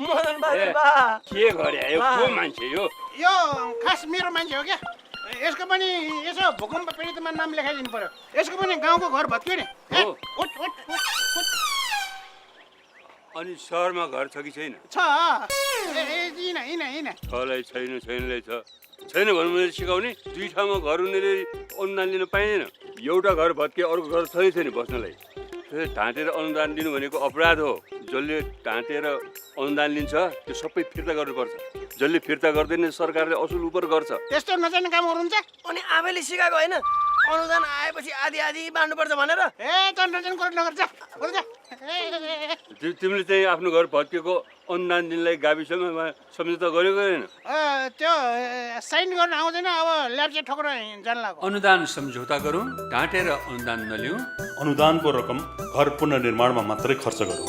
मदन बहादुर बा के गरे यो को मान्छे यो यो खास मेरो मान्छे हो क्या यसको पनि यसो भूकम्प पीडितमा नाम लेखाइदिनु पर्यो यसको पनि गाउँको घर भत्कियो नि हो। उठ उठ उठ उठ अनि सहरमा घर छ कि छैन छ यिन छलाई छैनलाई छ छैन भन्नु मैले सिकाउने दुई ठाउँमा घर हुनेले अनुदान लिन पाइँदैन एउटा घर भत्के अर्को घर छँदै छैन बस्नलाई त्यसले ढाँटेर अनुदान दिनु भनेको अपराध हो जसले ढाँटेर अनुदान लिन्छ त्यो सबै फिर्ता गर्नुपर्छ जसले फिर्ता गर्दैन सरकारले असुल उपर गर्छ त्यस्तो नजाने काम गर्नुहुन्छ अनि आफैले सिकाएको होइन अनुदान आएपछि आधी आधी बाँड्नुपर्छ भनेर ए त नजाने कुरा नगर जा तिमीले चाहिँ आफ्नो घर भत्केको अनुदान दिनलाई गाविसमा सम्झौता गरेको होइन त्यो साइन गर्न आउँदैन अब ल्याप्चे ठोकेर जान लाग्यो अनुदान सम्झौता गरौँ ढाँटेर अनुदान नलिउँ अनुदानको रकम घर पुनर्निर्माणमा मात्रै खर्च गरौँ